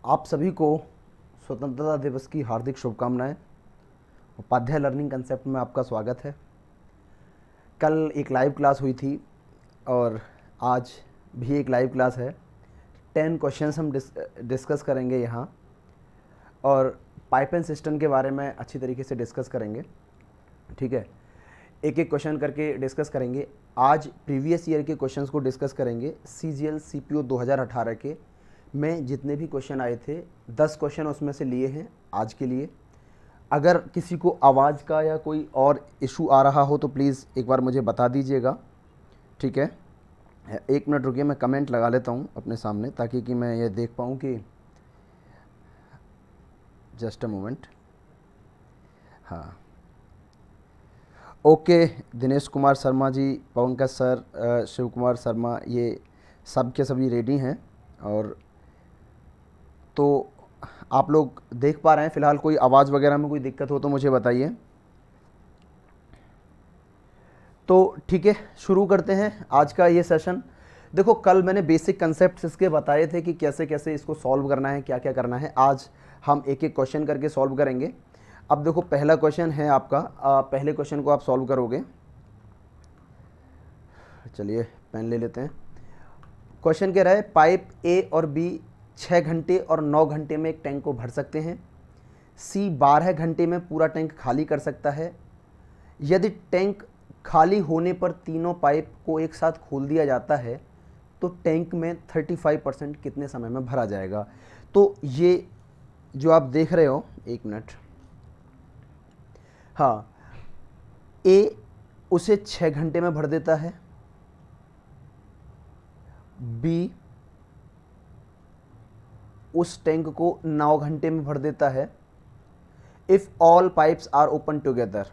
आप सभी को स्वतंत्रता दिवस की हार्दिक शुभकामनाएं। उपाध्याय लर्निंग कंसेप्ट में आपका स्वागत है। कल एक लाइव क्लास हुई थी और आज भी एक लाइव क्लास है। 10 क्वेश्चंस हम डिस्कस करेंगे यहाँ और पाइप एंड सिस्टम के बारे में अच्छी तरीके से डिस्कस करेंगे। ठीक है, एक एक क्वेश्चन करके डिस्कस करेंगे। आज प्रीवियस ईयर के क्वेश्चंस को डिस्कस करेंगे। CGL CPO 2018 के में जितने भी क्वेश्चन आए थे 10 क्वेश्चन उसमें से लिए हैं आज के लिए। अगर किसी को आवाज़ का या कोई और इशू आ रहा हो तो प्लीज़ एक बार मुझे बता दीजिएगा। ठीक है, 1 मिनट रुकिए, मैं कमेंट लगा लेता हूँ अपने सामने ताकि कि मैं ये देख पाऊँ कि जस्ट अ मोमेंट। हाँ, ओके, दिनेश कुमार शर्मा जी, पवनकश सर, शिव कुमार शर्मा, ये सब के सभी रेडी हैं। और तो आप लोग देख पा रहे हैं फ़िलहाल? कोई आवाज़ वगैरह में कोई दिक्कत हो तो मुझे बताइए। तो ठीक है, शुरू करते हैं आज का ये सेशन। देखो, कल मैंने बेसिक कंसेप्ट्स इसके बताए थे कि कैसे कैसे इसको सॉल्व करना है, क्या क्या करना है। आज हम एक एक क्वेश्चन करके सॉल्व करेंगे। अब देखो, पहला क्वेश्चन है आपका। पहले क्वेश्चन को आप सॉल्व करोगे। चलिए पेन ले लेते हैं। क्वेश्चन कह रहा है पाइप ए और बी 6 घंटे और 9 घंटे में एक टैंक को भर सकते हैं। सी 12 घंटे में पूरा टैंक खाली कर सकता है। यदि टैंक खाली होने पर तीनों पाइप को एक साथ खोल दिया जाता है तो टैंक में 35% कितने समय में भरा जाएगा। तो ये जो आप देख रहे हो, 1 मिनट। हाँ, ए उसे 6 घंटे में भर देता है, बी उस टैंक को 9 घंटे में भर देता है। If all pipes are open together,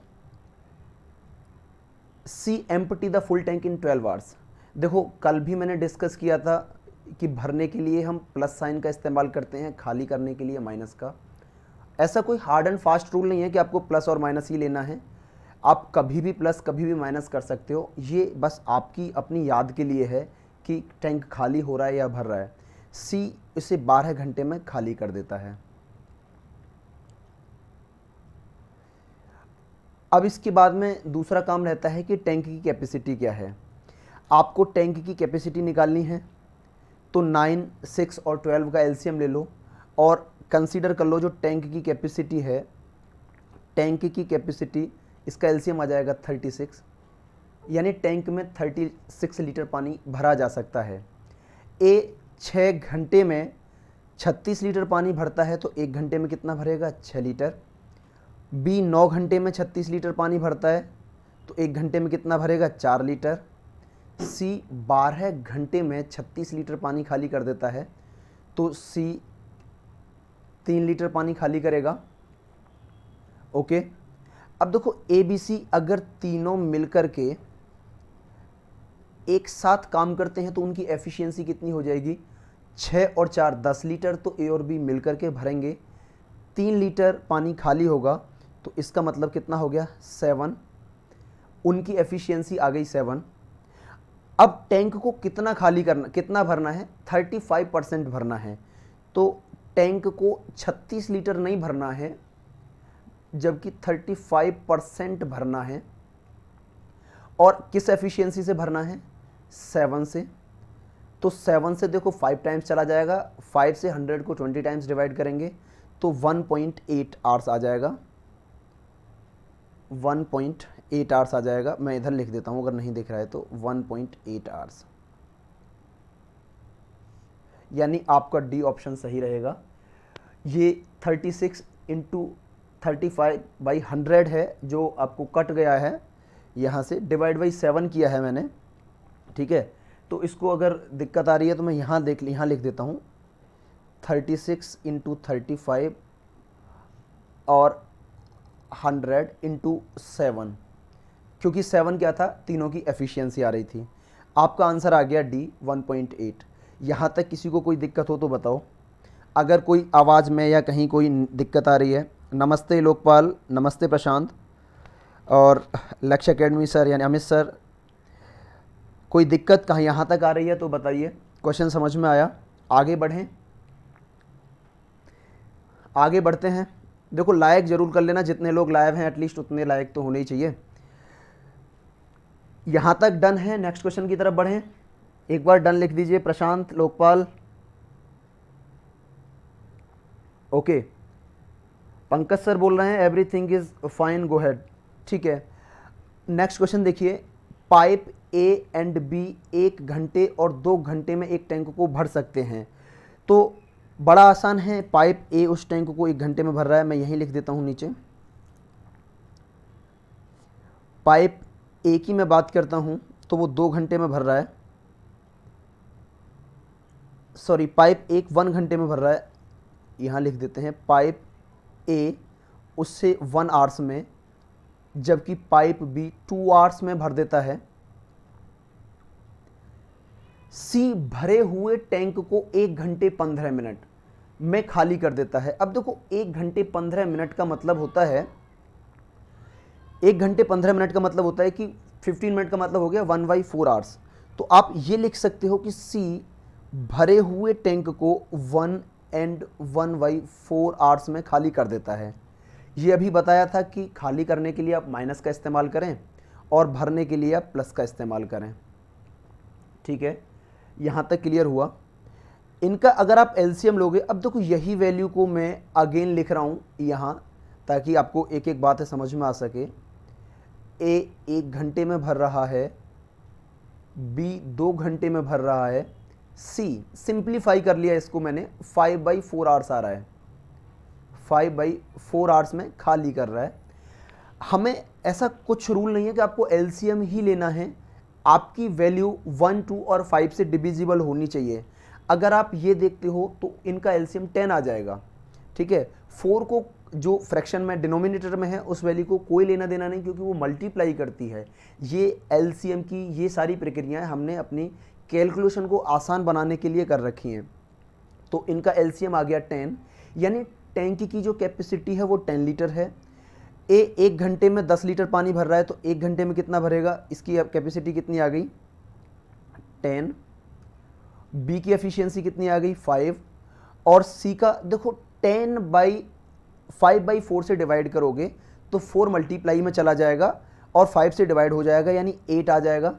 C empty the full tank in 12 hours. देखो, कल भी मैंने डिस्कस किया था कि भरने के लिए हम प्लस साइन का इस्तेमाल करते हैं, खाली करने के लिए माइनस का। ऐसा कोई हार्ड एंड फास्ट रूल नहीं है कि आपको प्लस और माइनस ही लेना है। आप कभी भी प्लस कभी भी माइनस कर सकते हो। ये बस आपकी अपनी याद के लिए है कि टैंक खाली हो रहा है या भर रहा है। सी इसे 12 घंटे में खाली कर देता है। अब इसके बाद में दूसरा काम रहता है कि टैंक की कैपेसिटी क्या है। आपको टैंक की कैपेसिटी निकालनी है तो 9, 6 और 12 का एलसीएम ले लो और कंसीडर कर लो जो टैंक की कैपेसिटी है। टैंक की कैपेसिटी, इसका एलसीएम आ जाएगा 36, यानी टैंक में 36 लीटर पानी भरा जा सकता है। ए 6 घंटे में 36 लीटर पानी भरता है तो 1 घंटे में कितना भरेगा? 6 लीटर। बी 9 घंटे में 36 लीटर पानी भरता है तो 1 घंटे में कितना भरेगा? 4 लीटर। सी 12 घंटे में 36 लीटर पानी खाली कर देता है तो सी 3 लीटर पानी खाली करेगा। ओके, अब देखो, ए बी सी अगर तीनों मिलकर के एक साथ काम करते हैं तो उनकी एफिशिएंसी कितनी हो जाएगी? 6 और 4 10 लीटर तो ए और बी मिलकर के भरेंगे। 3 लीटर पानी खाली होगा तो इसका मतलब कितना हो गया? 7। उनकी एफिशिएंसी आ गई 7। अब टैंक को कितना खाली करना, कितना भरना है? 35% भरना है। तो टैंक को 36 लीटर नहीं भरना है जबकि 35% भरना है। और किस एफिशिएंसी से भरना है? 7 से। तो 7 से देखो 5 टाइम्स चला जाएगा। 5 से 100 को 20 टाइम्स डिवाइड करेंगे तो 1.8 आवर्स आ जाएगा। 1.8 आवर्स आ जाएगा। मैं इधर लिख देता हूँ अगर नहीं दिख रहा है तो 1.8 आवर्स, यानी आपका डी ऑप्शन सही रहेगा। ये 36 इंटू 35/100 है जो आपको कट गया है यहाँ से, डिवाइड बाई 7 किया है मैंने। ठीक है, तो इसको अगर दिक्कत आ रही है तो मैं यहाँ लिख देता हूँ 36 इंटू 35 और 100 इंटू 7, क्योंकि 7 क्या था? तीनों की एफिशिएंसी आ रही थी। आपका आंसर आ गया डी 1.8। यहाँ तक किसी को कोई दिक्कत हो तो बताओ। अगर कोई आवाज़ में या कहीं कोई दिक्कत आ रही है। नमस्ते लोकपाल, नमस्ते प्रशांत और लक्ष्य एकेडमी सर यानी अमित सर, कोई दिक्कत कहाँ यहाँ तक आ रही है तो बताइए। क्वेश्चन समझ में आया? आगे बढ़ें। आगे बढ़ते हैं। देखो लायक जरूर कर लेना, जितने लोग लाइव हैं एटलीस्ट उतने लायक तो होने ही चाहिए। यहाँ तक डन है, नेक्स्ट क्वेश्चन की तरफ बढ़ें। एक बार डन लिख दीजिए प्रशांत, लोकपाल, ओके। पंकज सर बोल रहे हैं everything is fine, go head, ठीक है। नेक्स्ट क्वेश्चन देखिए, पाइप ए एंड बी 1 घंटे और 2 घंटे में एक टैंक को भर सकते हैं। तो बड़ा आसान है, पाइप ए उस टैंक को 1 घंटे में भर रहा है, मैं यहीं लिख देता हूं नीचे। पाइप ए की मैं बात करता हूं तो वो 2 घंटे में भर रहा है, सॉरी पाइप एक 1 घंटे में भर रहा है, यहाँ लिख देते हैं पाइप ए उससे 1 आवर्स में, जबकि पाइप बी 2 आवर्स में भर देता है। सी भरे हुए टैंक को 1 घंटे 15 मिनट में खाली कर देता है। अब देखो 1 घंटे 15 मिनट का मतलब होता है, 1 घंटे 15 मिनट का मतलब होता है कि 15 मिनट का मतलब हो गया 1/4 आवर्स। तो आप ये लिख सकते हो कि सी भरे हुए टैंक को 1 एंड 1/4 आवर्स में खाली कर देता है। ये अभी बताया था कि खाली करने के लिए आप माइनस का इस्तेमाल करें और भरने के लिए आप प्लस का इस्तेमाल करें, ठीक है। यहाँ तक क्लियर हुआ। इनका अगर आप एलसीएम लोगे, अब देखो यही वैल्यू को मैं अगेन लिख रहा हूँ यहाँ, ताकि आपको एक एक बात समझ में आ सके। ए 1 घंटे में भर रहा है, बी 2 घंटे में भर रहा है, सी सिंप्लीफाई कर लिया इसको मैंने, 5/4 आवर्स आ रहा है, 5/4 आवर्स में खाली कर रहा है। हमें ऐसा कुछ रूल नहीं है कि आपको एलसीएम ही लेना है, आपकी वैल्यू 1, 2 और 5 से डिविजिबल होनी चाहिए। अगर आप ये देखते हो तो इनका एलसीएम 10 आ जाएगा, ठीक है। 4 को जो फ्रैक्शन में डिनोमिनेटर में है उस वैल्यू को कोई लेना देना नहीं, क्योंकि वो मल्टीप्लाई करती है। ये एलसीएम की ये सारी प्रक्रियाएं हमने अपनी कैलकुलेशन को आसान बनाने के लिए कर रखी हैं। तो इनका एलसीएम आ गया 10, यानी टैंक की जो कैपेसिटी है वो 10 लीटर है। ए 1 घंटे में 10 लीटर पानी भर रहा है, तो 1 घंटे में कितना भरेगा, इसकी कैपेसिटी कितनी आ गई 10। बी की एफिशिएंसी कितनी आ गई 5, और सी का देखो 5/4 से डिवाइड करोगे तो 4 मल्टीप्लाई में चला जाएगा और 5 से डिवाइड हो जाएगा, यानी 8 आ जाएगा।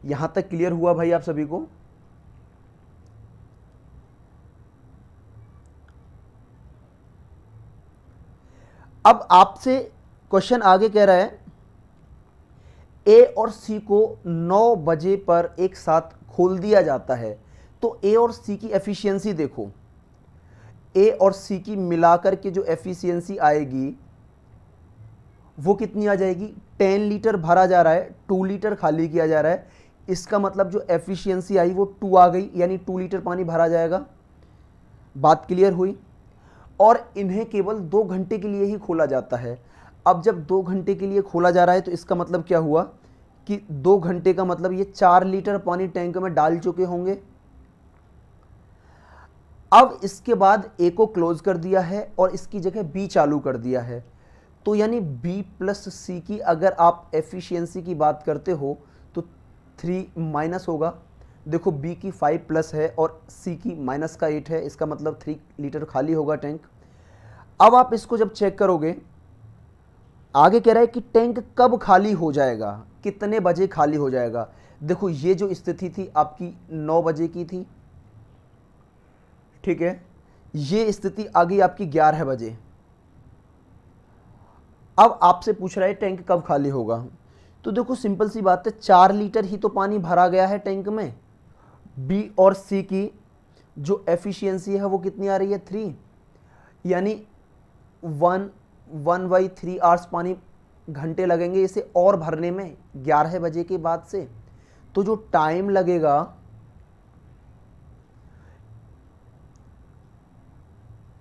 यहां तक क्लियर हुआ भाई आप सभी को? अब आपसे क्वेश्चन आगे कह रहा है, ए और सी को 9 बजे पर एक साथ खोल दिया जाता है, तो ए और सी की एफिशिएंसी देखो, ए और सी की मिलाकर के जो एफिशिएंसी आएगी वो कितनी आ जाएगी, 10 लीटर भरा जा रहा है, 2 लीटर खाली किया जा रहा है, इसका मतलब जो एफिशिएंसी आई वो 2 आ गई, यानी 2 लीटर पानी भरा जाएगा। बात क्लियर हुई? और इन्हें केवल 2 घंटे के लिए ही खोला जाता है। अब जब 2 घंटे के लिए खोला जा रहा है तो इसका मतलब क्या हुआ कि 2 घंटे का मतलब ये 4 लीटर पानी टैंक में डाल चुके होंगे। अब इसके बाद ए को क्लोज कर दिया है और इसकी जगह बी चालू कर दिया है, तो यानी बी प्लस सी की अगर आप एफिशिएंसी की बात करते हो तो 3 माइनस होगा। देखो बी की 5 प्लस है और सी की माइनस का 8 है, इसका मतलब 3 लीटर खाली होगा टैंक। अब आप इसको जब चेक करोगे, आगे कह रहा है कि टैंक कब खाली हो जाएगा, कितने बजे खाली हो जाएगा। देखो ये जो स्थिति थी आपकी 9 बजे की थी, ठीक है, ये स्थिति आ गई आपकी 11 बजे। अब आपसे पूछ रहा है टैंक कब खाली होगा, तो देखो सिंपल सी बात है, 4 लीटर ही तो पानी भरा गया है टैंक में। बी और सी की जो एफिशिएंसी है वो कितनी आ रही है 3, यानी 1/3 आवर्स पानी घंटे लगेंगे इसे और भरने में 11 बजे के बाद से। तो जो टाइम लगेगा,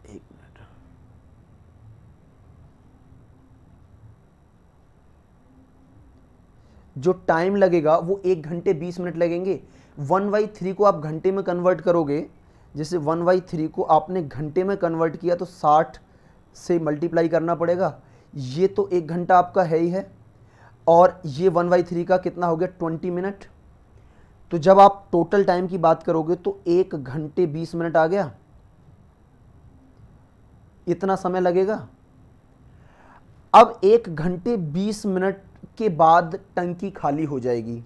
एक मिनट, जो टाइम लगेगा वो 1 घंटे 20 मिनट लगेंगे। 1/3 को आप घंटे में कन्वर्ट करोगे, जैसे 1/3 को आपने घंटे में कन्वर्ट किया तो 60 से मल्टीप्लाई करना पड़ेगा। ये तो 1 घंटा आपका है ही है, और ये 1/3 का कितना हो गया 20 मिनट। तो जब आप टोटल टाइम की बात करोगे तो 1 घंटे 20 मिनट आ गया। इतना समय लगेगा। अब 1 घंटे 20 मिनट के बाद टंकी खाली हो जाएगी।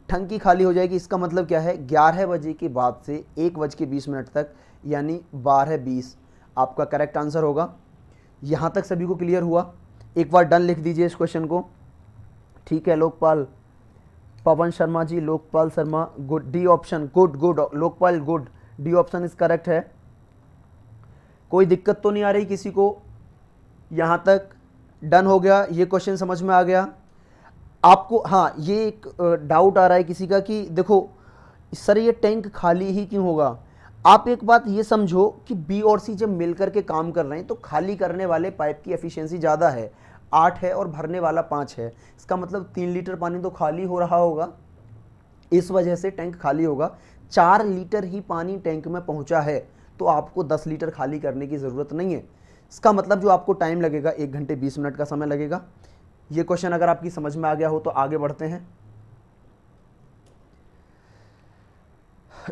टंकी खाली हो जाएगी इसका मतलब क्या है, 11 बजे के बाद से 1:20 तक, यानी 12:20 आपका करेक्ट आंसर होगा। यहाँ तक सभी को क्लियर हुआ? एक बार डन लिख दीजिए इस क्वेश्चन को। ठीक है Lokpal, Pawan Sharma ji, Lokpal Sharma, good, D option, good good Lokpal, good, D option is correct है। कोई दिक्कत तो नहीं आ रही किसी को? यहाँ तक डन हो गया, ये क्वेश्चन समझ में आ गया आपको? हाँ, ये एक डाउट आ रहा है किसी का कि देखो सर ये टैंक खाली ही क्यों होगा। आप एक बात ये समझो कि बी और सी जब मिलकर के काम कर रहे हैं तो खाली करने वाले पाइप की एफिशिएंसी ज़्यादा है, 8 है, और भरने वाला 5 है। इसका मतलब 3 लीटर पानी तो खाली हो रहा होगा, इस वजह से टैंक खाली होगा। 4 लीटर ही पानी टैंक में पहुंचा है, तो आपको 10 लीटर खाली करने की ज़रूरत नहीं है। इसका मतलब जो आपको टाइम लगेगा 1 घंटे 20 मिनट का समय लगेगा। ये क्वेश्चन अगर आपकी समझ में आ गया हो तो आगे बढ़ते हैं।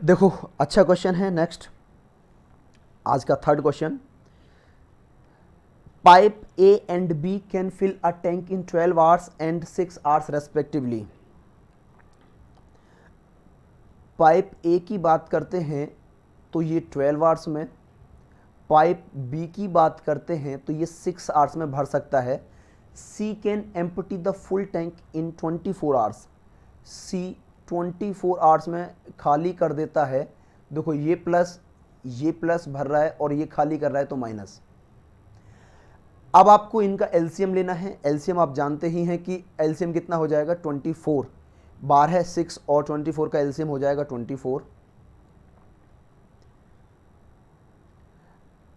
देखो अच्छा क्वेश्चन है नेक्स्ट, आज का third question. Pipe A and B can fill a tank in 12 hours and 6 hours respectively. Pipe A की बात करते हैं तो ये 12 आवर्स में, पाइप बी की बात करते हैं तो ये 6 आवर्स में भर सकता है। She can empty the full tank in 24 hours. She 24 hours में खाली कर देता है। देखो ये प्लस भर रहा है और ये खाली कर रहा है तो माइनस। अब आपको इनका एलसीएम लेना है। एलसीएम आप जानते ही हैं कि एलसीएम कितना हो जाएगा, 24, 12, 6 और 24 का एलसीएम हो जाएगा 24।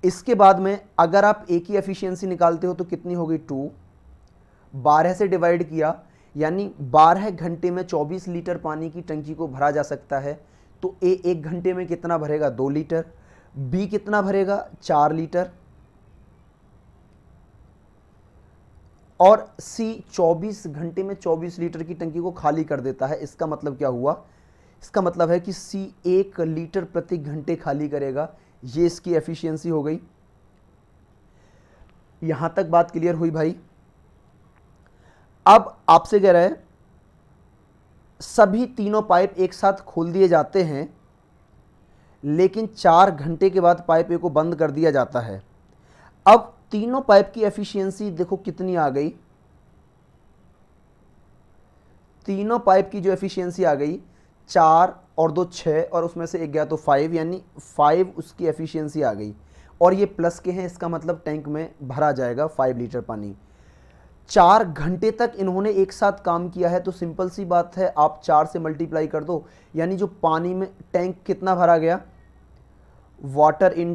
इसके बाद में अगर आप ए की एफिशिएंसी निकालते हो तो कितनी होगी, 2, 12 से डिवाइड किया, यानी 12 घंटे में 24 लीटर पानी की टंकी को भरा जा सकता है। तो ए 1 घंटे में कितना भरेगा, 2 लीटर। बी कितना भरेगा, 4 लीटर। और सी 24 घंटे में 24 लीटर की टंकी को खाली कर देता है। इसका मतलब क्या हुआ, इसका मतलब है कि सी 1 लीटर प्रति घंटे खाली करेगा। ये इसकी एफिशिएंसी हो गई। यहां तक बात क्लियर हुई भाई? अब आपसे कह रहा है सभी तीनों पाइप एक साथ खोल दिए जाते हैं, लेकिन 4 घंटे के बाद पाइप ए को बंद कर दिया जाता है। अब तीनों पाइप की एफिशिएंसी देखो कितनी आ गई, तीनों पाइप की जो एफिशिएंसी आ गई, 4 और 2 6 और उसमें से एक गया तो 5, यानी 5 उसकी एफिशिएंसी आ गई। और ये प्लस के हैं, इसका मतलब टैंक में भरा जाएगा 5 लीटर पानी। 4 घंटे तक इन्होंने एक साथ काम किया है, तो सिंपल सी बात है, आप 4 से मल्टीप्लाई कर दो, यानी जो पानी में टैंक कितना भरा गया, वाटर इन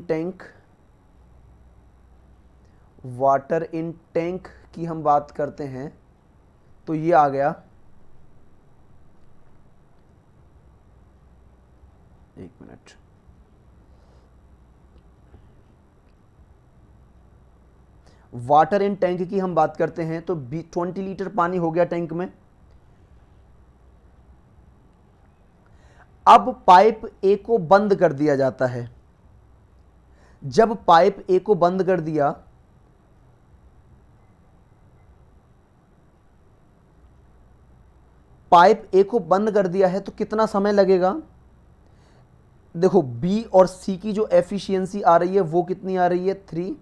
टैंक की हम बात करते हैं तो ये आ गया, एक मिनट, वाटर इन टैंक की हम बात करते हैं तो 20 लीटर पानी हो गया टैंक में। अब पाइप ए को बंद कर दिया जाता है। जब पाइप ए को बंद कर दिया, पाइप ए को बंद कर दिया है तो कितना समय लगेगा। देखो बी और सी की जो एफिशिएंसी आ रही है वो कितनी आ रही है, 3।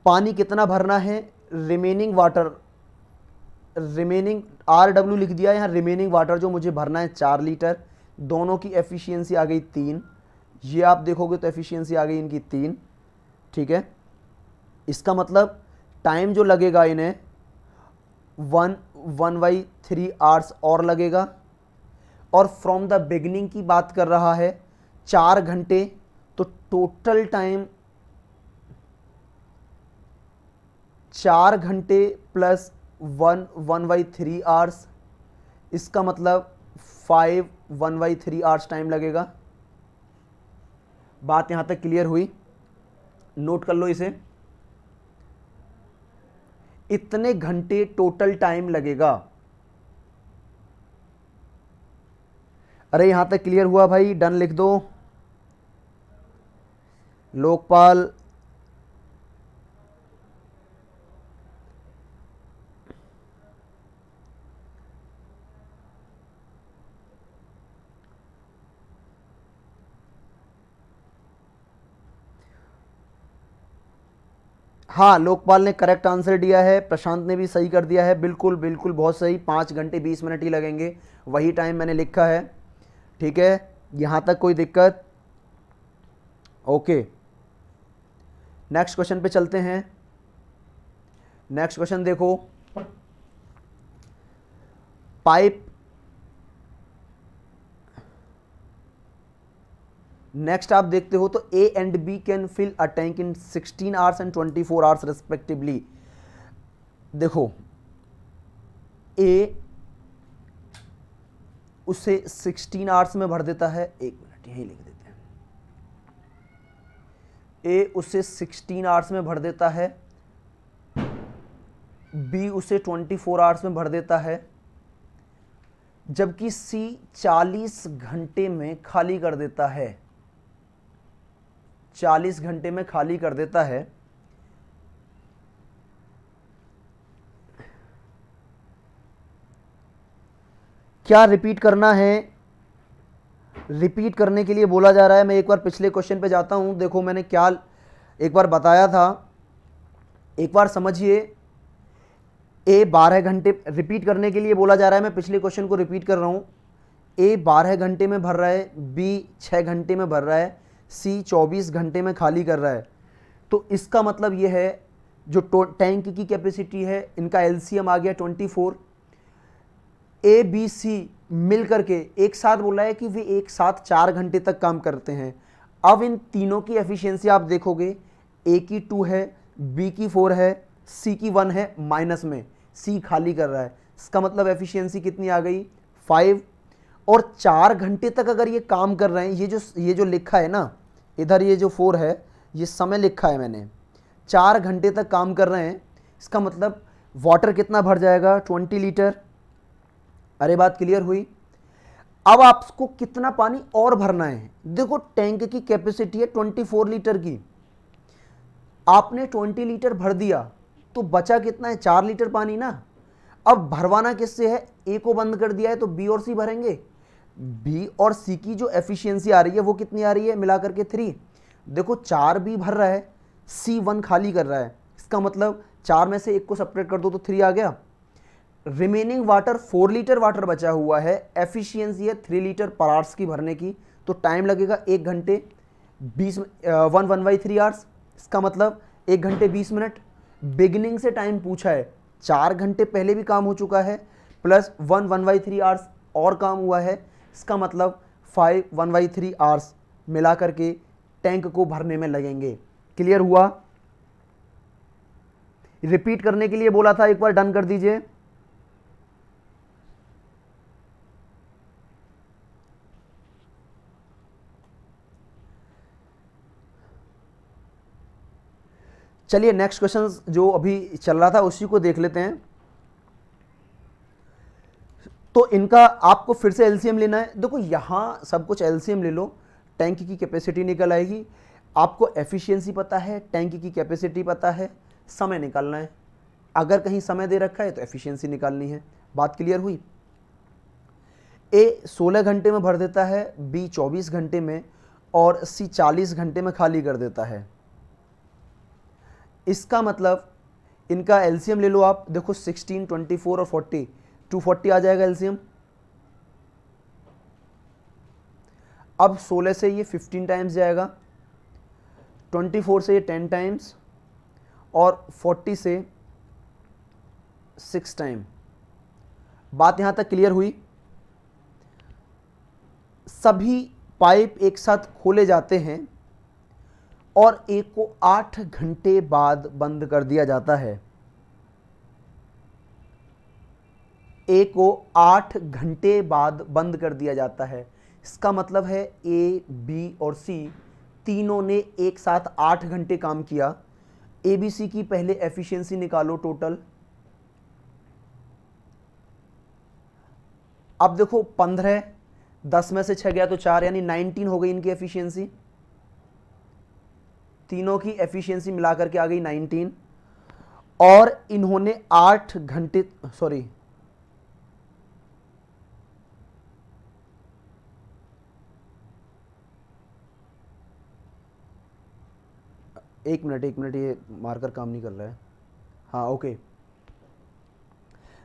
पानी कितना भरना है, रिमेनिंग वाटर, रिमेनिंग RW लिख दिया यहाँ, रिमेनिंग वाटर जो मुझे भरना है 4 लीटर। दोनों की एफिशिएंसी आ गई 3। ये आप देखोगे तो एफिशिएंसी आ गई इनकी 3। ठीक है, इसका मतलब टाइम जो लगेगा इन्हें 1/3 आवर्स और लगेगा। और फ्रॉम द बिगिनिंग की बात कर रहा है 4 घंटे, तो टोटल टाइम 4 घंटे प्लस 1/3 आवर्स, इसका मतलब 5/3 आवर्स टाइम लगेगा। बात यहां तक क्लियर हुई? नोट कर लो इसे, इतने घंटे टोटल टाइम लगेगा। अरे यहां तक क्लियर हुआ भाई? डन लिख दो, लोकपाल, हाँ लोकपाल ने करेक्ट आंसर दिया है, प्रशांत ने भी सही कर दिया है, बिल्कुल बिल्कुल बहुत सही, 5 घंटे 20 मिनट ही लगेंगे, वही टाइम मैंने लिखा है। ठीक है, यहाँ तक कोई दिक्कत? ओके, नेक्स्ट क्वेश्चन पे चलते हैं। नेक्स्ट क्वेश्चन देखो, पाइप, नेक्स्ट आप देखते हो तो A and B can fill a tank in 16 hours and 24 hours respectively. देखो A उसे 16 आवर्स में भर देता है, एक मिनट यही लिख देते हैं, A उसे 16 आवर्स में भर देता है, B उसे 24 आवर्स में भर देता है, जबकि C 40 घंटे में खाली कर देता है, 40 घंटे में खाली कर देता है। क्या रिपीट करना है? रिपीट करने के लिए बोला जा रहा है। मैं एक बार पिछले क्वेश्चन पे जाता हूं, देखो मैंने क्या एक बार बताया था, एक बार समझिए। A 12 घंटे, रिपीट करने के लिए बोला जा रहा है, मैं पिछले क्वेश्चन को रिपीट कर रहा हूं। A 12 घंटे में भर रहा है, B 6 घंटे में भर रहा है, C 24 घंटे में खाली कर रहा है। तो इसका मतलब ये है जो टैंक की कैपेसिटी है, इनका एलसीएम आ गया 24। A B C मिल करके एक साथ बोला है कि वे एक साथ 4 घंटे तक काम करते हैं। अब इन तीनों की एफिशिएंसी आप देखोगे, A की 2 है, B की 4 है, C की 1 है, माइनस में C खाली कर रहा है। इसका मतलब एफिशिएंसी कितनी आ गई? 5। और 4 घंटे तक अगर ये काम कर रहे हैं, ये जो लिखा है ना इधर, ये जो 4 है, ये समय लिखा है मैंने, 4 घंटे तक काम कर रहे हैं, इसका मतलब वाटर कितना भर जाएगा? 20 लीटर। अरे बात क्लियर हुई? अब आपको कितना पानी और भरना है? देखो टैंक की कैपेसिटी है 24 लीटर की, आपने 20 लीटर भर दिया तो बचा कितना है? 4 लीटर पानी ना। अब भरवाना किससे है? ए को बंद कर दिया है तो बी और सी भरेंगे। बी और सी की जो एफिशिएंसी आ रही है वो कितनी आ रही है? मिलाकर के 3। देखो 4 बी भर रहा है, सी 1 खाली कर रहा है, इसका मतलब 4 में से 1 को सेपरेट कर दो तो 3 आ गया। रिमेनिंग वाटर 4 लीटर वाटर बचा हुआ है, एफिशिएंसी है 3 लीटर पर आवर्स की भरने की, तो टाइम लगेगा 1 घंटे 20 1/3 आवर्स। इसका मतलब 1 घंटे 20 मिनट। बिगिनिंग से टाइम पूछा है, 4 घंटे पहले भी काम हो चुका है, प्लस 1/3 आवर्स और काम हुआ है, इसका मतलब 5/3 आवर्स मिला करके टैंक को भरने में लगेंगे। क्लियर हुआ? रिपीट करने के लिए बोला था, एक बार डन कर दीजिए। चलिए नेक्स्ट क्वेश्चन जो अभी चल रहा था उसी को देख लेते हैं। तो इनका आपको फिर से एलसीएम लेना है। देखो यहाँ सब कुछ एलसीएम ले लो, टैंक की कैपेसिटी निकल आएगी। आपको एफिशिएंसी पता है, टैंक की कैपेसिटी पता है, समय निकालना है। अगर कहीं समय दे रखा है तो एफिशिएंसी निकालनी है। बात क्लियर हुई? ए 16 घंटे में भर देता है, बी 24 घंटे में, और सी 40 घंटे में खाली कर देता है। इसका मतलब इनका एलसीएम ले लो आप, देखो 16, 24 और 40, 240 आ जाएगा एलसीएम। अब 16 से ये 15 टाइम्स जाएगा, 24 से ये 10 टाइम्स, और 40 से 6 टाइम। बात यहां तक क्लियर हुई? सभी पाइप एक साथ खोले जाते हैं और एक को 8 घंटे बाद बंद कर दिया जाता है। ए को 8 घंटे बाद बंद कर दिया जाता है। इसका मतलब है ए, बी और सी तीनों ने एक साथ 8 घंटे काम किया। ए बी सी की पहले एफिशिएंसी निकालो टोटल। अब देखो 15, 10 में से 6 गया तो 4, यानी 19 हो गई इनकी एफिशिएंसी। तीनों की एफिशिएंसी मिलाकर के आ गई 19, और इन्होंने 8 घंटे, सॉरी, एक मिनट, ये मार्कर काम नहीं कर रहा है। हाँ ओके,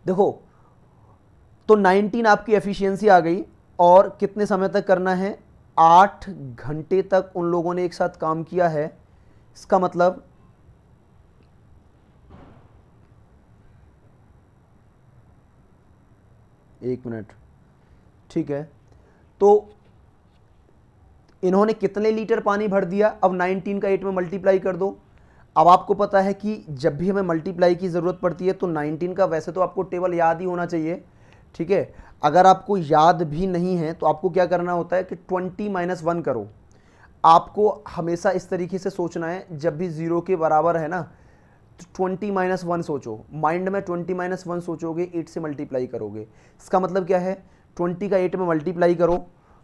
देखो तो 19 आपकी एफिशिएंसी आ गई, और कितने समय तक करना है, 8 घंटे तक उन लोगों ने एक साथ काम किया है। इसका मतलब एक मिनट, ठीक है, तो इन्होंने कितने लीटर पानी भर दिया, अब 19 का 8 में मल्टीप्लाई कर दो। अब आपको पता है कि जब भी हमें मल्टीप्लाई की ज़रूरत पड़ती है तो 19 का वैसे तो आपको टेबल याद ही होना चाहिए, ठीक है। अगर आपको याद भी नहीं है तो आपको क्या करना होता है कि 20 - 1 करो। आपको हमेशा इस तरीके से सोचना है, जब भी 0 के बराबर है ना तो 20 - 1 सोचो, माइंड में 20 - 1 सोचोगे, 8 से मल्टीप्लाई करोगे। इसका मतलब क्या है, 20 का 8 में मल्टीप्लाई करो,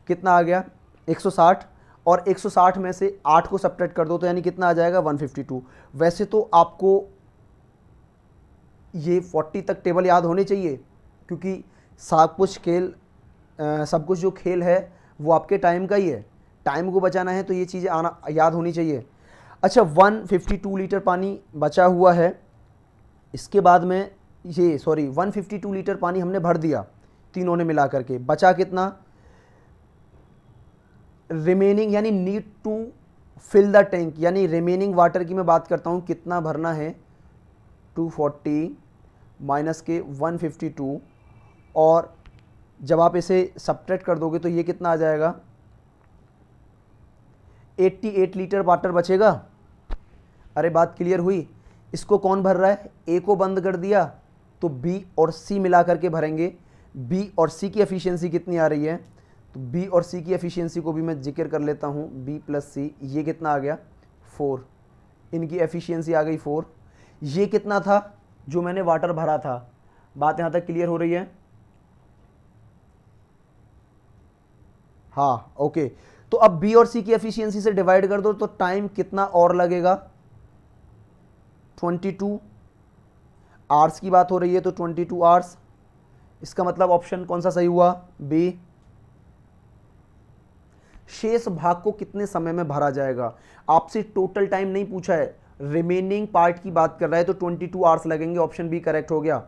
कितना आ गया 160, और 160 में से 8 को सब्ट्रैक्ट कर दो तो यानी कितना आ जाएगा 152। वैसे तो आपको ये 40 तक टेबल याद होने चाहिए, क्योंकि सब कुछ जो खेल है वो आपके टाइम का ही है, टाइम को बचाना है तो ये चीज़ें आना याद होनी चाहिए। अच्छा, 152 लीटर पानी बचा हुआ है, इसके बाद में 152 लीटर पानी हमने भर दिया तीनों ने मिला करके, बचा कितना, रिमेनिंग यानी need to fill the tank, यानी रिमेनिंग वाटर की मैं बात करता हूँ, कितना भरना है 240 माइनस के 152, और जब आप इसे सब्ट्रैक्ट कर दोगे तो ये कितना आ जाएगा 88 लीटर वाटर बचेगा। अरे बात क्लियर हुई। इसको कौन भर रहा है, ए को बंद कर दिया तो बी और सी मिला करके भरेंगे। बी और सी की एफिशिएंसी कितनी आ रही है, तो बी और सी की एफिशिएंसी को भी मैं जिक्र कर लेता हूँ, बी प्लस सी, ये कितना आ गया 4, इनकी एफिशिएंसी आ गई 4। ये कितना था जो मैंने वाटर भरा था, बात यहाँ तक क्लियर हो रही है। हाँ ओके, तो अब बी और सी की एफिशिएंसी से डिवाइड कर दो तो टाइम कितना और लगेगा 22 आवर्स की बात हो रही है तो 22 आवर्स। इसका मतलब ऑप्शन कौन सा सही हुआ, बी। शेष भाग को कितने समय में भरा जाएगा, आपसे टोटल टाइम नहीं पूछा है, रिमेनिंग पार्ट की बात कर रहा है, तो 22 आवर्स लगेंगे, ऑप्शन बी करेक्ट हो गया।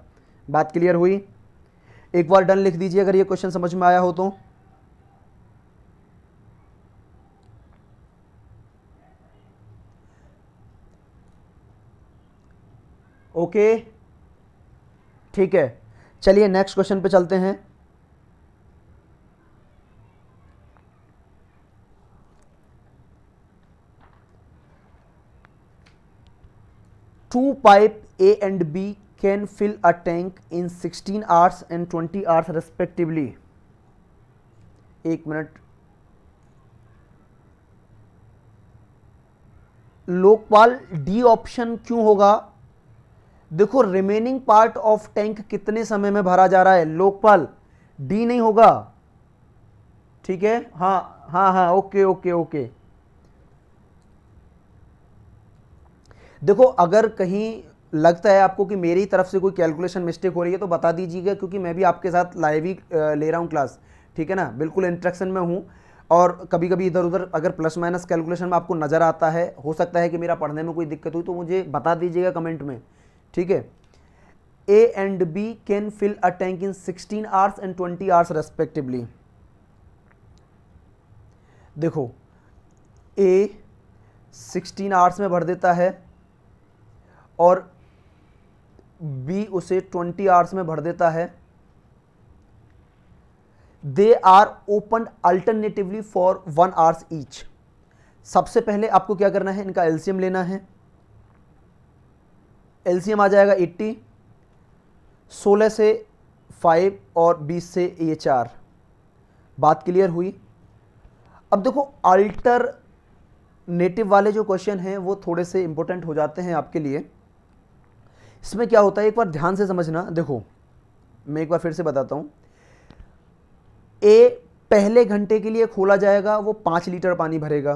बात क्लियर हुई, एक बार डन लिख दीजिए अगर ये क्वेश्चन समझ में आया हो तो। ओके ठीक है, चलिए नेक्स्ट क्वेश्चन पे चलते हैं। Two pipe A and B can fill a tank in 16 hours and 20 hours respectively। एक मिनट, लोकपाल डी ऑप्शन क्यों होगा, देखो रिमेनिंग पार्ट ऑफ टैंक कितने समय में भरा जा रहा है, लोकपाल डी नहीं होगा, ठीक है। हाँ हाँ हाँ ओके ओके ओके, देखो अगर कहीं लगता है आपको कि मेरी तरफ से कोई कैलकुलेशन मिस्टेक हो रही है तो बता दीजिएगा, क्योंकि मैं भी आपके साथ लाइव ही ले रहा हूँ क्लास, ठीक है ना, बिल्कुल इंस्ट्रक्शन में हूँ। और कभी कभी इधर उधर अगर प्लस माइनस कैलकुलेशन में आपको नज़र आता है, हो सकता है कि मेरा पढ़ने में कोई दिक्कत हुई, तो मुझे बता दीजिएगा कमेंट में, ठीक है। A and B can fill a tank in 16 hours and 20 hours respectively. देखो ए 16 आवर्स में भर देता है और बी उसे 20 आवर्स में भर देता है। They are open alternatively for 1 hours each. सबसे पहले आपको क्या करना है, इनका एलसीएम लेना है। एलसीएम आ जाएगा 80, 16 से 5 और 20 से ये 4। बात क्लियर हुई। अब देखो अल्टरनेटिव वाले जो क्वेश्चन हैं वो थोड़े से इंपॉर्टेंट हो जाते हैं आपके लिए। इसमें क्या होता है, एक बार ध्यान से समझना। देखो मैं एक बार फिर से बताता हूं। ए पहले घंटे के लिए खोला जाएगा, वो 5 लीटर पानी भरेगा।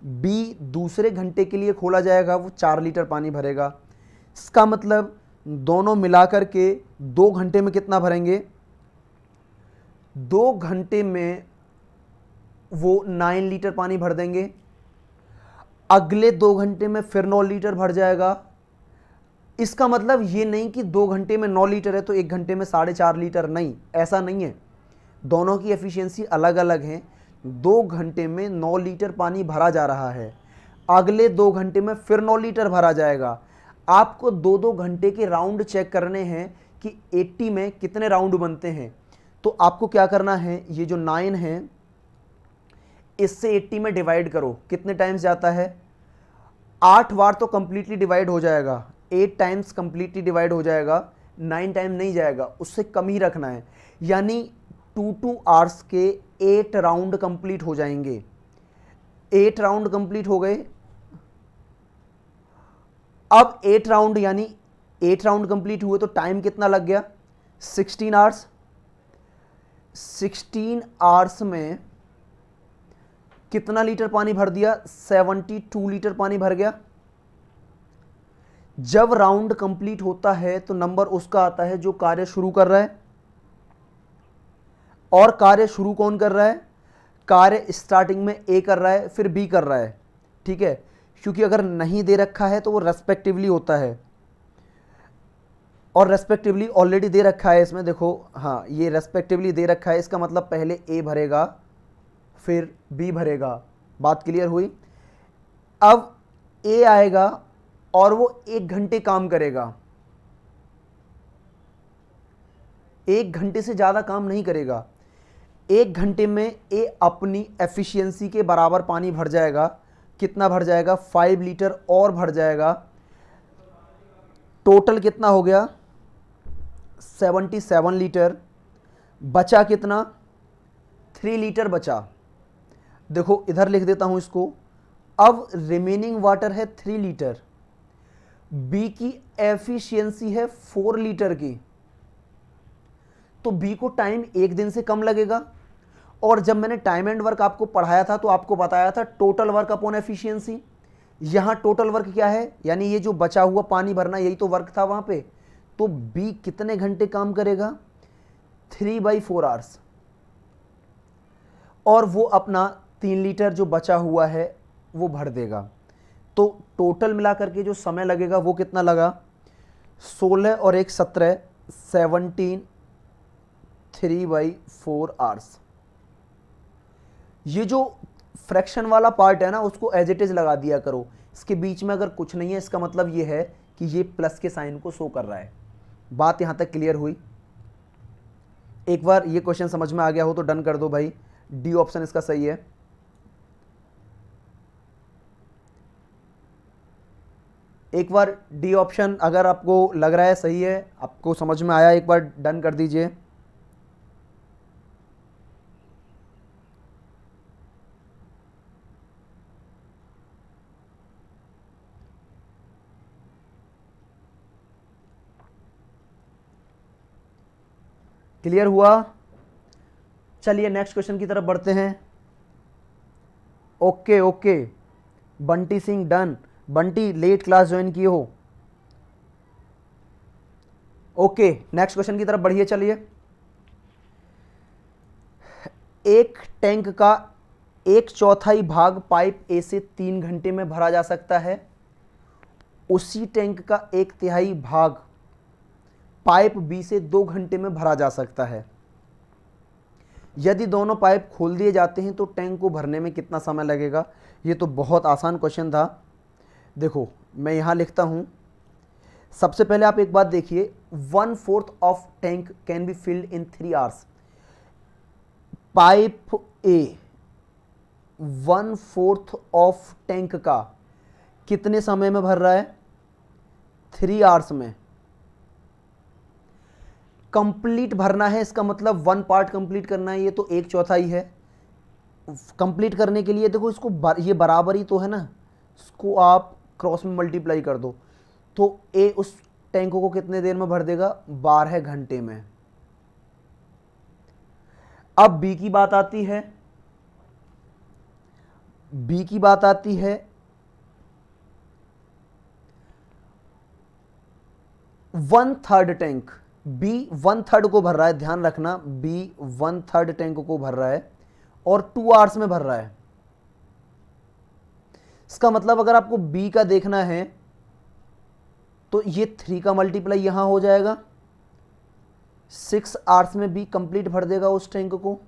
बी दूसरे घंटे के लिए खोला जाएगा, वो 4 लीटर पानी भरेगा। इसका मतलब दोनों मिलाकर के 2 घंटे में कितना भरेंगे, 2 घंटे में वो 9 लीटर पानी भर देंगे। अगले 2 घंटे में फिर 9 लीटर भर जाएगा। इसका मतलब ये नहीं कि 2 घंटे में 9 लीटर है तो 1 घंटे में 4.5 लीटर, नहीं, ऐसा नहीं है। दोनों की एफिशिएंसी अलग अलग है। 2 घंटे में 9 लीटर पानी भरा जा रहा है, अगले 2 घंटे में फिर 9 लीटर भरा जाएगा। आपको 2-2 घंटे के राउंड चेक करने हैं कि 80 में कितने राउंड बनते हैं। तो आपको क्या करना है, ये जो 9 है इससे 80 में डिवाइड करो, कितने टाइम्स जाता है, 8 बार तो कंप्लीटली डिवाइड हो जाएगा, 8 टाइम्स कंप्लीटली डिवाइड हो जाएगा, 9 टाइम नहीं जाएगा, उससे कम ही रखना है। यानी 2 आवर्स के 8 राउंड कंप्लीट हो जाएंगे। 8 राउंड कंप्लीट हो गए। अब 8 राउंड यानी 8 राउंड कंप्लीट हुए तो टाइम कितना लग गया, 16 आवर्स। 16 आवर्स में कितना लीटर पानी भर दिया, 72 लीटर पानी भर गया। जब राउंड कंप्लीट होता है तो नंबर उसका आता है जो कार्य शुरू कर रहा है। और कार्य शुरू कौन कर रहा है, कार्य स्टार्टिंग में ए कर रहा है फिर बी कर रहा है, ठीक है। क्योंकि अगर नहीं दे रखा है तो वो रेस्पेक्टिवली होता है, और रेस्पेक्टिवली ऑलरेडी दे रखा है इसमें, देखो हाँ ये रेस्पेक्टिवली दे रखा है, इसका मतलब पहले ए भरेगा फिर बी भरेगा। बात क्लियर हुई। अब ए आएगा और वो 1 घंटे काम करेगा, 1 घंटे से ज़्यादा काम नहीं करेगा। 1 घंटे में ए अपनी एफिशिएंसी के बराबर पानी भर जाएगा। कितना भर जाएगा, 5 लीटर और भर जाएगा। टोटल कितना हो गया, 77 लीटर। बचा कितना, 3 लीटर बचा। देखो इधर लिख देता हूं इसको। अब रिमेनिंग वाटर है 3 लीटर। बी की एफिशिएंसी है 4 लीटर की, तो बी को टाइम 1 दिन से कम लगेगा। और जब मैंने टाइम एंड वर्क आपको पढ़ाया था तो आपको बताया था टोटल वर्क अपॉन एफिशिएंसी। यहां टोटल वर्क क्या है, यानी ये जो बचा हुआ पानी भरना, यही तो वर्क था वहां पे। तो बी कितने घंटे काम करेगा, 3/4 आवर्स। और वो अपना 3 लीटर जो बचा हुआ है वो भर देगा। तो टोटल मिला करके जो समय लगेगा वो कितना लगा, 16 और 1 17, 17, 3/4 आवर्स। ये जो फ्रैक्शन वाला पार्ट है ना उसको एज इट इज लगा दिया करो। इसके बीच में अगर कुछ नहीं है इसका मतलब ये है कि ये प्लस के साइन को शो कर रहा है। बात यहां तक क्लियर हुई। एक बार ये क्वेश्चन समझ में आ गया हो तो डन कर दो भाई, डी ऑप्शन इसका सही है। एक बार डी ऑप्शन अगर आपको लग रहा है सही है, आपको समझ में आया, एक बार डन कर दीजिए। क्लियर हुआ। चलिए नेक्स्ट क्वेश्चन की तरफ बढ़ते हैं। Okay okay, Bunty Singh done. Bunty late class join किए हो। ओके नेक्स्ट क्वेश्चन की तरफ बढ़िए। चलिए, एक टैंक का 1/4 भाग पाइप ए से 3 घंटे में भरा जा सकता है। उसी टैंक का 1/3 भाग पाइप बी से 2 घंटे में भरा जा सकता है। यदि दोनों पाइप खोल दिए जाते हैं तो टैंक को भरने में कितना समय लगेगा। ये तो बहुत आसान क्वेश्चन था। देखो मैं यहाँ लिखता हूँ। सबसे पहले आप एक बात देखिए, 1/4 of tank can be filled in 3 hours. Pipe A 1/4 of tank का कितने समय में भर रहा है, 3 आवर्स में। कंप्लीट भरना है, इसका मतलब 1 पार्ट कंप्लीट करना है, ये तो 1/4 है। कंप्लीट करने के लिए देखो इसको ये बराबर ही तो है ना, इसको आप क्रॉस में मल्टीप्लाई कर दो तो ए उस टैंक को कितने देर में भर देगा, 12 घंटे में। अब बी की बात आती है। बी की बात आती है, 1/3 टैंक, बी 1/3 को भर रहा है, ध्यान रखना, बी 1/3 टैंक को भर रहा है और 2 आवर्स में भर रहा है। इसका मतलब अगर आपको बी का देखना है तो ये 3 का मल्टीप्लाई यहां हो जाएगा, 6 आवर्स में बी कंप्लीट भर देगा उस टैंक को।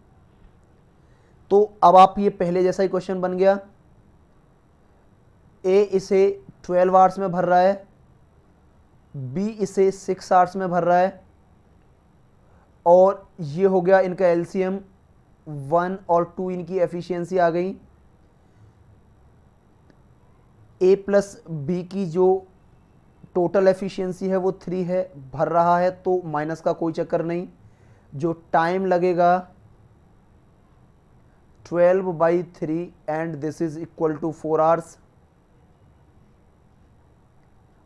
तो अब आप ये पहले जैसा ही क्वेश्चन बन गया, ए इसे 12 आवर्स में भर रहा है, बी इसे 6 आवर्स में भर रहा है, और ये हो गया इनका एलसीएम, 1 और 2 इनकी एफिशिएंसी आ गई। ए प्लस बी की जो टोटल एफिशिएंसी है वो 3 है, भर रहा है तो माइनस का कोई चक्कर नहीं। जो टाइम लगेगा 12/3 and this is equal to 4 hours.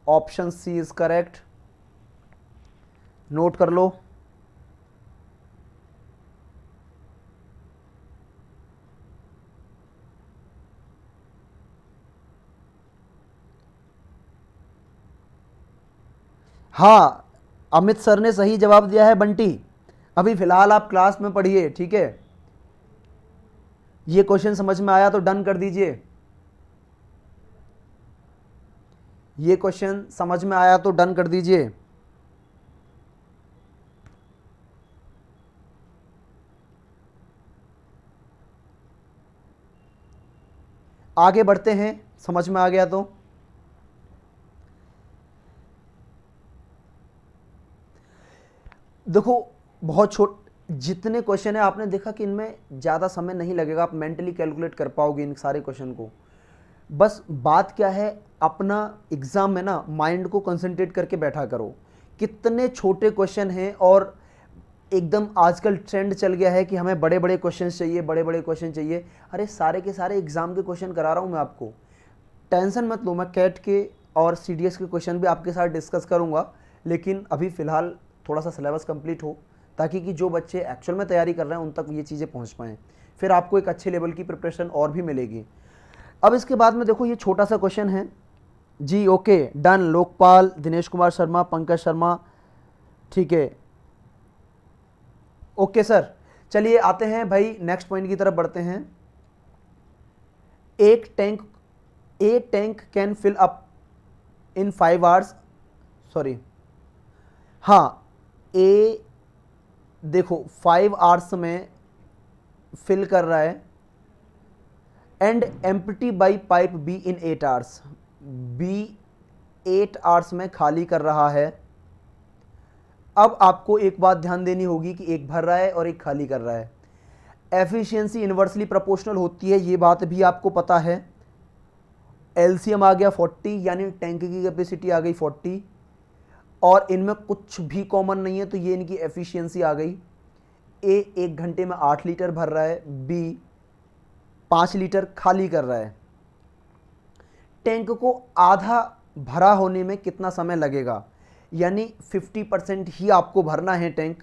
Option C is correct, note कर लो। हाँ, अमित सर ने सही जवाब दिया है बंटी। अभी फिलहाल आप क्लास में पढ़िए, ठीक है। ये क्वेश्चन समझ में आया तो डन कर दीजिए। ये क्वेश्चन समझ में आया तो डन कर दीजिए। आगे बढ़ते हैं, समझ में आ गया तो। देखो, बहुत जितने क्वेश्चन है आपने देखा कि इनमें ज़्यादा समय नहीं लगेगा, आप मेंटली कैलकुलेट कर पाओगे इन सारे क्वेश्चन को। बस बात क्या है, अपना एग्ज़ाम में ना माइंड को कंसंट्रेट करके बैठा करो। कितने छोटे क्वेश्चन हैं और एकदम आजकल ट्रेंड चल गया है कि हमें बड़े बड़े क्वेश्चन चाहिए, बड़े बड़े क्वेश्चन चाहिए। अरे सारे के सारे एग्ज़ाम के क्वेश्चन करा रहा हूँ मैं आपको, टेंशन मत लो। मैं कैट के और सीडीएस के क्वेश्चन भी आपके साथ डिस्कस करूँगा, लेकिन अभी फ़िलहाल थोड़ा सा सिलेबस कंप्लीट हो, ताकि कि जो बच्चे एक्चुअल में तैयारी कर रहे हैं उन तक ये चीज़ें पहुँच पाएँ। फिर आपको एक अच्छे लेवल की प्रिपरेशन और भी मिलेगी। अब इसके बाद में देखो, ये छोटा सा क्वेश्चन है जी। Okay, done. लोकपाल, दिनेश कुमार शर्मा, पंकज शर्मा, ठीक है, ओके सर। चलिए आते हैं भाई, नेक्स्ट पॉइंट की तरफ बढ़ते हैं। A tank can fill up in 5 hours, sorry, हाँ, ए देखो 5 आवर्स में फिल कर रहा है, and empty by pipe B in 8 hours, B 8 hours में खाली कर रहा है। अब आपको एक बात ध्यान देनी होगी कि एक भर रहा है और एक खाली कर रहा है। एफिशिएंसी इन्वर्सली प्रोपोर्शनल होती है, ये बात भी आपको पता है। एलसीएम आ गया 40, यानी टैंक की कैपेसिटी आ गई 40, और इनमें कुछ भी कॉमन नहीं है, तो ये इनकी एफिशिएंसी आ गई। ए 1 घंटे में 8 लीटर भर रहा है, बी 5 लीटर खाली कर रहा है। टैंक को आधा भरा होने में कितना समय लगेगा, यानी 50% ही आपको भरना है टैंक।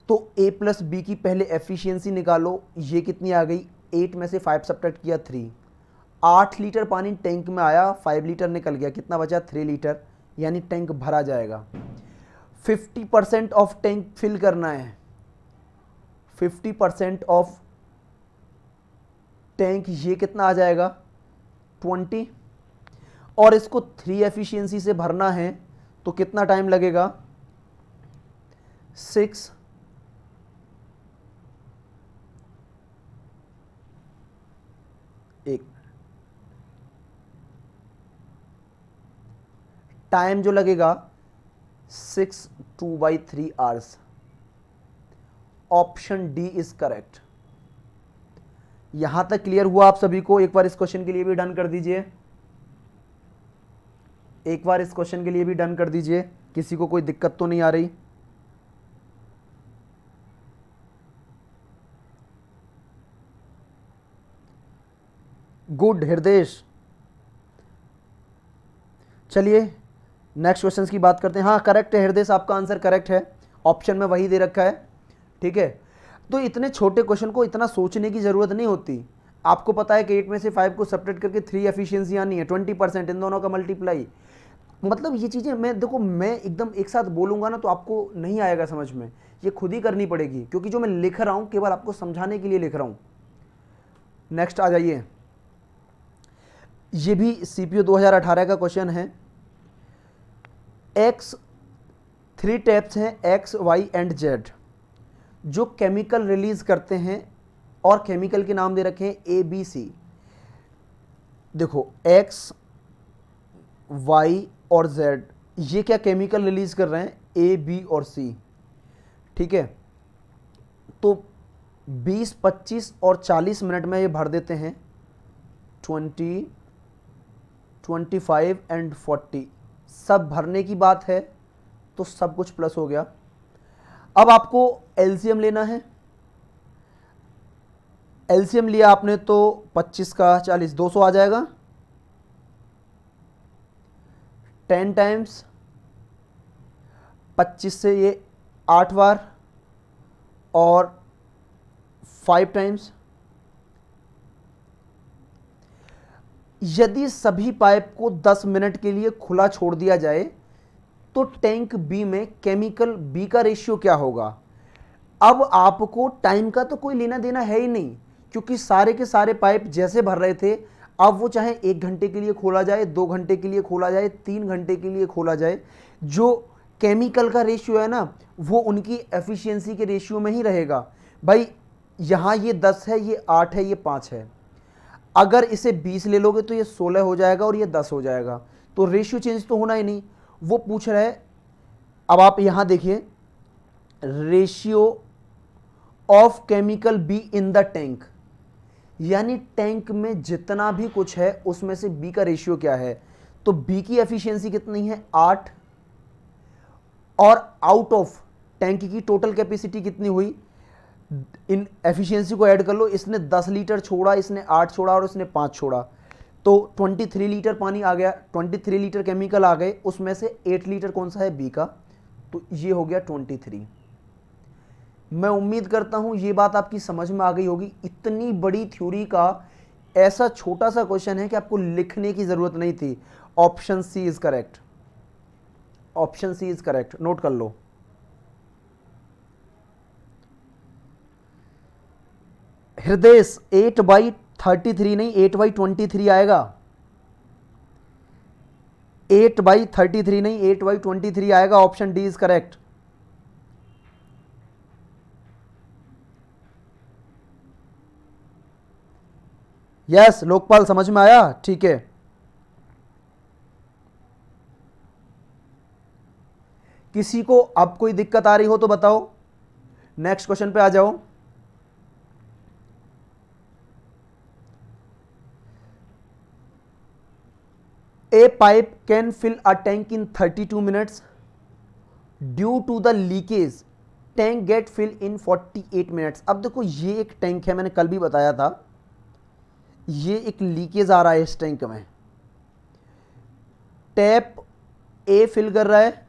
तो ए प्लस बी की पहले एफिशिएंसी निकालो, ये कितनी आ गई, 8 में से 5 सब्ट्रैक्ट किया 3, 8 लीटर पानी टैंक में आया, 5 लीटर निकल गया, कितना बचा 3 लीटर, यानी टैंक भरा जाएगा। 50% ऑफ टैंक फिल करना है, 50% ऑफ टैंक, ये कितना आ जाएगा 20, और इसको 3 एफिशिएंसी से भरना है तो कितना टाइम लगेगा 6, एक टाइम जो लगेगा 6 2/3 hours. Option D is correct. यहां तक क्लियर हुआ आप सभी को? एक बार इस क्वेश्चन के लिए भी डन कर दीजिए, एक बार इस क्वेश्चन के लिए भी डन कर दीजिए। किसी को कोई दिक्कत तो नहीं आ रही? गुड हृदय। चलिए नेक्स्ट क्वेश्चन की बात करते हैं। हाँ करेक्ट है हृदय, आपका आंसर करेक्ट है, ऑप्शन में वही दे रखा है, ठीक है। तो इतने छोटे क्वेश्चन को इतना सोचने की ज़रूरत नहीं होती, आपको पता है कि 8 में से 5 को सब्ट्रैक्ट करके 3 एफिशिएंसी आनी है, 20%, इन दोनों का मल्टीप्लाई। मतलब ये चीज़ें मैं देखो, मैं एकदम एक साथ बोलूँगा ना तो आपको नहीं आएगा समझ में, ये खुद ही करनी पड़ेगी, क्योंकि जो मैं लिख रहा हूँ केवल आपको समझाने के लिए लिख रहा हूँ। नेक्स्ट आ जाइए, ये भी CPU 2018 का क्वेश्चन है। एक्स 3 टैप्स हैं, X, Y एंड Z, जो केमिकल रिलीज करते हैं और केमिकल के नाम दे रखे हैं ABC। देखो X, Y और Z, ये क्या केमिकल रिलीज कर रहे हैं, A, B और C, ठीक है। तो 20, 25 और 40 मिनट में ये भर देते हैं, 20, 25 एंड 40, सब भरने की बात है तो सब कुछ प्लस हो गया। अब आपको एलसीएम लेना है। एलसीएम लिया आपने तो 25 का 40, 200 आ जाएगा। 10 टाइम्स 25 से ये 8 बार और 5 टाइम्स। यदि सभी पाइप को 10 मिनट के लिए खुला छोड़ दिया जाए तो टैंक बी में केमिकल बी का रेशियो क्या होगा। अब आपको टाइम का तो कोई लेना देना है ही नहीं, क्योंकि सारे के सारे पाइप जैसे भर रहे थे, अब वो चाहे 1 घंटे के लिए खोला जाए, 2 घंटे के लिए खोला जाए, 3 घंटे के लिए खोला जाए, जो केमिकल का रेशियो है ना वो उनकी एफिशिएंसी के रेशियो में ही रहेगा। भाई यहाँ ये 10 है, ये 8 है, ये 5 है, अगर इसे 20 ले लोगे तो ये 16 हो जाएगा और ये 10 हो जाएगा, तो रेशियो चेंज तो होना ही नहीं। वो पूछ रहा है, अब आप यहां देखिए, ratio of chemical be in the tank, यानी टैंक में जितना भी कुछ है उसमें से बी का रेशियो क्या है। तो बी की एफिशिएंसी कितनी है, 8, और आउट ऑफ टैंक की टोटल कैपेसिटी कितनी हुई, इन एफिशिएंसी को ऐड कर लो, इसने 10 लीटर छोड़ा, इसने 8 छोड़ा और इसने 5 छोड़ा, तो 23 लीटर पानी आ गया, 23 लीटर केमिकल आ गए, उसमें से 8 लीटर कौन सा है, बी का, तो ये हो गया 23। मैं उम्मीद करता हूं ये बात आपकी समझ में आ गई होगी। इतनी बड़ी थ्योरी का ऐसा छोटा सा क्वेश्चन है कि आपको लिखने की जरूरत नहीं थी। Option C is correct, option C is correct, note कर लो। हृदय 8/33 नहीं, 8/23 आएगा, 8/33 नहीं, 8/23 आएगा। Option D is correct. Yes Lokpal, समझ में आया, ठीक है। किसी को अब कोई दिक्कत आ रही हो तो बताओ, नेक्स्ट क्वेश्चन पे आ जाओ। A pipe can fill a tank in 32 minutes. Due to the leakage, tank get filled in 48 minutes. अब देखो ये एक टैंक है, मैंने कल भी बताया था, ये एक लीकेज आ रहा है इस टैंक में। टैप ए फिल कर रहा है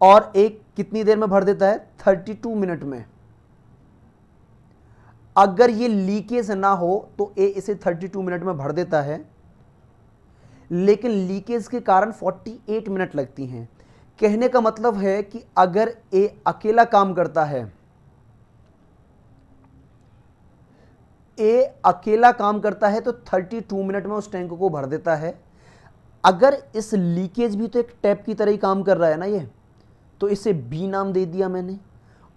और एक कितनी देर में भर देता है, 32 मिनट में। अगर ये लीकेज ना हो तो ए इसे 32 मिनट में भर देता है, लेकिन लीकेज के कारण 48 मिनट लगती हैं। कहने का मतलब है कि अगर ए अकेला काम करता है, ए अकेला काम करता है तो 32 मिनट में उस टैंक को भर देता है। अगर इस लीकेज भी तो एक टैप की तरह ही काम कर रहा है ना ये, तो इसे बी नाम दे दिया मैंने,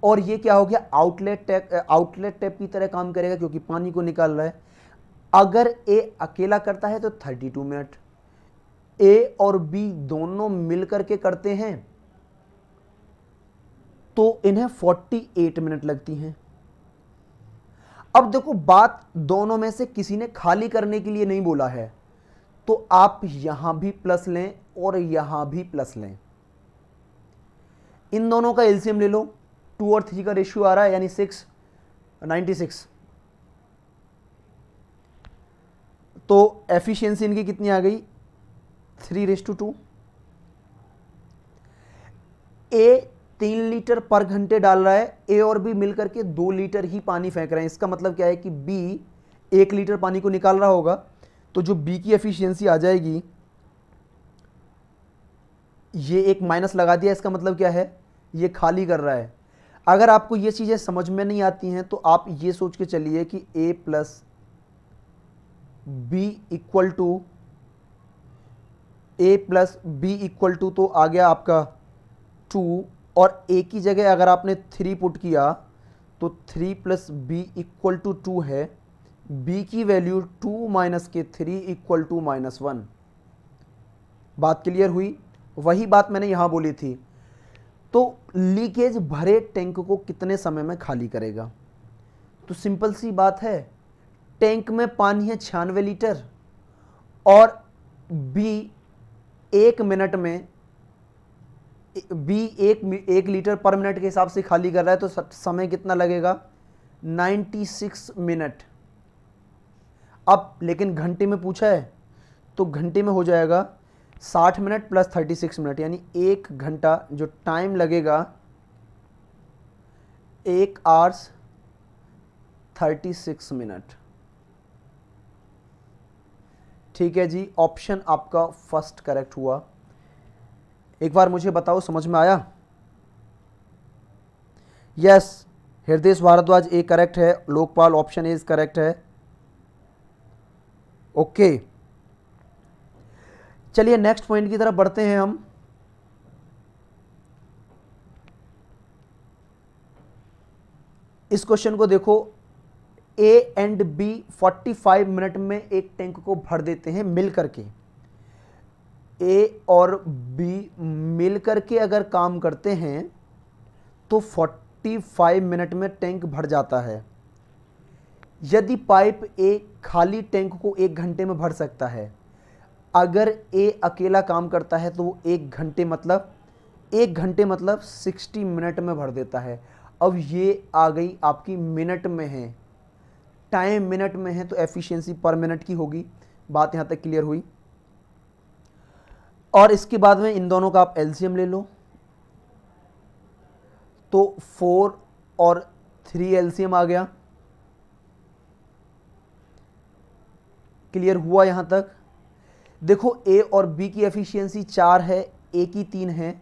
और ये क्या हो गया, आउटलेट टैप की तरह काम करेगा क्योंकि पानी को निकाल रहा है। अगर ए अकेला करता है तो 32 मिनट, ए और बी दोनों मिलकर के करते हैं तो इन्हें 48 मिनट लगती हैं। अब देखो बात दोनों में से किसी ने खाली करने के लिए नहीं बोला है, तो आप यहां भी प्लस लें और यहां भी प्लस लें। इन दोनों का एलसीएम ले लो, 2 और 3 का रेशियो आ रहा है, यानी 6, 96। तो एफिशिएंसी इनकी कितनी आ गई, 3:2। ए 3 लीटर पर घंटे डाल रहा है, ए और बी मिलकर के 2 लीटर ही पानी फेंक रहे हैं। इसका मतलब क्या है कि बी 1 लीटर पानी को निकाल रहा होगा, तो जो बी की एफिशिएंसी आ जाएगी, ये एक माइनस लगा दिया, इसका मतलब क्या है, ये खाली कर रहा है। अगर आपको ये चीज़ें समझ में नहीं आती हैं तो आप ये सोच के चलिए कि a plus B equal to तो आ गया आपका 2, और a की जगह अगर आपने 3 पुट किया तो 3 प्लस बी इक्वल टू 2 है। b की वैल्यू 2 माइनस के 3 इक्वल टू -1। बात क्लियर हुई? वही बात मैंने यहाँ बोली थी। तो लीकेज भरे टैंक को कितने समय में खाली करेगा? तो सिंपल सी बात है, टैंक में पानी है 96 लीटर और बी 1 मिनट में एक लीटर पर मिनट के हिसाब से खाली कर रहा है, तो समय कितना लगेगा? 96 मिनट। अब लेकिन घंटे में पूछा है तो घंटे में हो जाएगा 60 मिनट प्लस 36 मिनट, यानी 1 घंटा जो टाइम लगेगा, 1 आवर्स 36 मिनट। ठीक है जी, ऑप्शन आपका फर्स्ट करेक्ट हुआ। एक बार मुझे बताओ, समझ में आया? यस, हृदय भारद्वाज ए करेक्ट है, लोकपाल ऑप्शन ए करेक्ट है। ओके, चलिए नेक्स्ट पॉइंट की तरफ बढ़ते हैं हम। इस क्वेश्चन को देखो, ए एंड बी 45 मिनट में एक टैंक को भर देते हैं मिल करके। ए और बी मिल करके अगर काम करते हैं तो 45 मिनट में टैंक भर जाता है। यदि पाइप ए खाली टैंक को 1 घंटे में भर सकता है, अगर ए अकेला काम करता है तो वो 1 घंटे मतलब 60 मिनट में भर देता है। अब ये आ गई आपकी मिनट में है, टाइम मिनट में है, तो एफिशिएंसी पर मिनट की होगी। बात यहाँ तक क्लियर हुई? और इसके बाद में इन दोनों का आप एलसीएम ले लो, तो 4 और 3 एलसीएम आ गया। क्लियर हुआ यहाँ तक? देखो, ए और बी की एफिशिएंसी 4 है, ए की 3 है,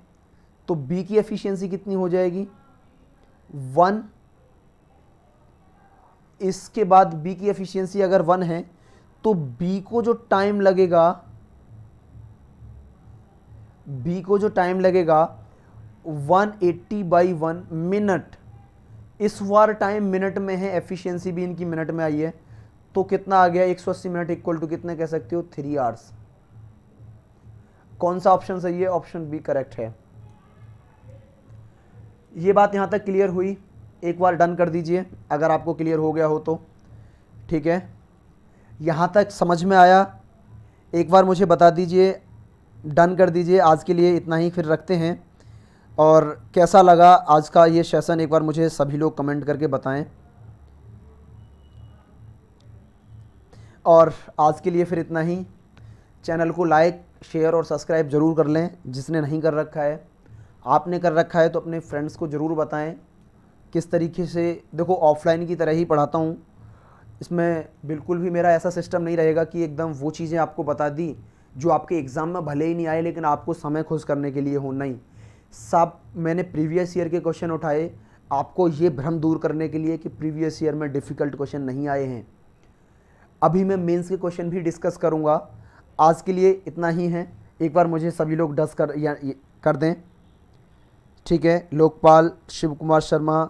तो बी की एफिशिएंसी कितनी हो जाएगी? 1। इसके बाद बी की एफिशिएंसी अगर 1 है तो बी को जो टाइम लगेगा 180/1 मिनट। इस बार टाइम मिनट में है, एफिशिएंसी भी इनकी मिनट में आई है, तो कितना आ गया? 180 मिनट इक्वल टू कितने कह सकते हो? 3 आवर्स। कौन सा ऑप्शन सही है? ऑप्शन बी करेक्ट है। ये बात यहां तक क्लियर हुई? एक बार डन कर दीजिए अगर आपको क्लियर हो गया हो तो। ठीक है, यहां तक समझ में आया? एक बार मुझे बता दीजिए, डन कर दीजिए। आज के लिए इतना ही, फिर रखते हैं। और कैसा लगा आज का ये सेशन, एक बार मुझे सभी लोग कमेंट करके बताएं। और आज के लिए फिर इतना ही। चैनल को लाइक, शेयर और सब्सक्राइब ज़रूर कर लें जिसने नहीं कर रखा है। आपने कर रखा है तो अपने फ्रेंड्स को ज़रूर बताएं। किस तरीके से, देखो ऑफलाइन की तरह ही पढ़ाता हूँ, इसमें बिल्कुल भी मेरा ऐसा सिस्टम नहीं रहेगा कि एकदम वो चीज़ें आपको बता दी जो आपके एग्ज़ाम में भले ही नहीं आए लेकिन आपको समय खुश करने के लिए हो। नहीं, सब मैंने प्रीवियस ईयर के क्वेश्चन उठाए आपको ये भ्रम दूर करने के लिए कि प्रीवियस ईयर में डिफ़िकल्ट क्वेश्चन नहीं आए हैं। अभी मैं मेंस के क्वेश्चन भी डिस्कस करूँगा। आज के लिए इतना ही है। एक बार मुझे सभी लोग डस कर दें। ठीक है, लोकपाल, शिव कुमार शर्मा।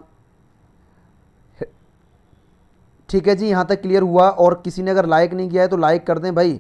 ठीक है जी, यहाँ तक क्लियर हुआ? और किसी ने अगर लाइक नहीं किया है तो लाइक कर दें भाई।